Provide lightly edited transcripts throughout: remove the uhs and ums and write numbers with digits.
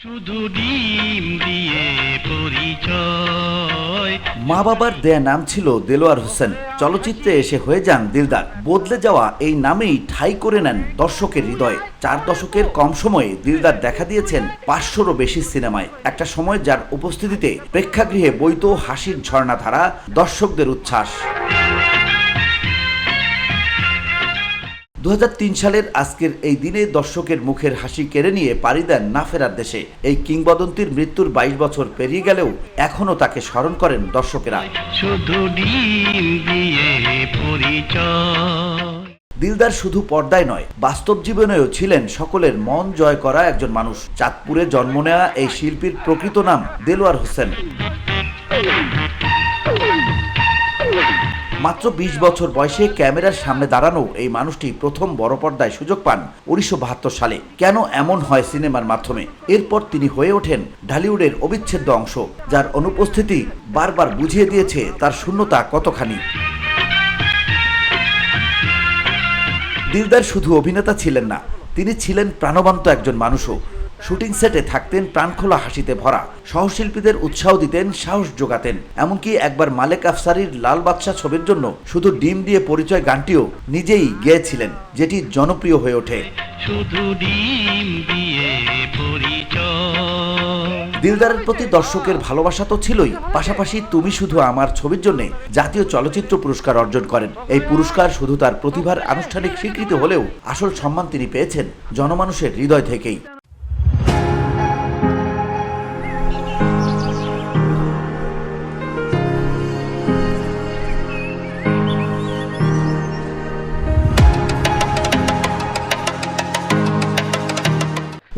শুধু ডিম দিয়ে পরিচয়। মা বাবার দেয়া নাম ছিল দেলোয়ার হোসেন। চলচ্চিত্রে এসে হয়ে যান দিলদার। বদলে যাওয়া এই নামেই ঠাঁই করে নেন দর্শকের হৃদয়ে। 4 দশকের কম সময়ে দিলদার দেখা দিয়েছেন 500রও বেশি সিনেমায়। একটা সময় যার উপস্থিতিতে প্রেক্ষাগৃহে বইতো হাসির ঝর্ণাধারা, দর্শকদের উচ্ছ্বাস। 2003 সালের আজকের এই দিনে দর্শকের মুখের হাসি কেড়ে নিয়ে পাড়ি দেন না ফেরার দেশে। এই কিংবদন্তির মৃত্যুর 22 বছর পেরিয়ে গেলেও এখনও তাকে স্মরণ করেন দর্শকেরা। শুধু ডিম দিয়ে পরিচয়। দিলদার শুধু পর্দায় নয়, বাস্তব জীবনেও ছিলেন সকলের মন জয় করা একজন মানুষ। চাঁদপুরে জন্ম নেওয়া এই শিল্পীর প্রকৃত নাম দেলোয়ার হোসেন। মাত্র 20 বছর বয়সে ক্যামেরার সামনে দাঁড়ানো এই মানুষটি প্রথম বড় পর্দায় সুযোগ পান 1972 সালে। কেন এমন হয় সিনেমার মাধ্যমে? এরপর তিনি হয়ে ওঠেন ঢালিউডের অবিচ্ছেদ্য অংশ, যার অনুপস্থিতি বারবার বুঝিয়ে দিয়েছে তার শূন্যতা কতখানি। দিলদার শুধু অভিনেতা ছিলেন না, তিনি ছিলেন প্রাণবন্ত একজন মানুষও। শুটিং সেটে থাকতেন প্রাণখোলা হাসিতে ভরা, সহশিল্পীদের উৎসাহ দিতেন, সাহস যোগাতেন। এমনকি একবার মালেক আফসারির লাল বাদশা ছবির জন্য শুধু ডিম দিয়ে পরিচয় গানটিও নিজেই গেয়েছিলেন, যেটি জনপ্রিয় হয়ে ওঠে। শুধু ডিম দিয়ে পরিচয়। দিলদারের প্রতি দর্শকের ভালোবাসা তো ছিলই, পাশাপাশি তুমি শুধু আমার ছবির জন্য জাতীয় চলচ্চিত্র পুরস্কার অর্জন করেন। এই পুরস্কার শুধু তার প্রতিভার আনুষ্ঠানিক স্বীকৃতি হলেও আসল সম্মান তিনি পেয়েছেন জনমানুষের হৃদয় থেকেই।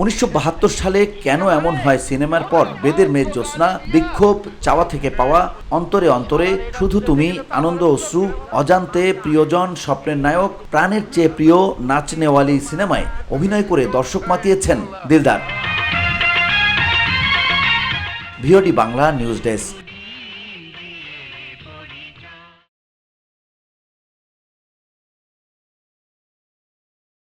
1972 সালে কেন এমন হয় সিনেমার পর বেদের মেয়ে জ্যোৎস্না, বিক্ষোভ, চাওয়া থেকে পাওয়া, অন্তরে অন্তরে, শুধু তুমি, আনন্দ অশ্রু, অজান্তে, প্রিয়জন, স্বপ্নের নায়ক, প্রাণের চেয়ে প্রিয়, নাচনেওয়ালি সিনেমায় অভিনয় করে দর্শক মাতিয়েছেন Dildar. VOD Bangla news desk.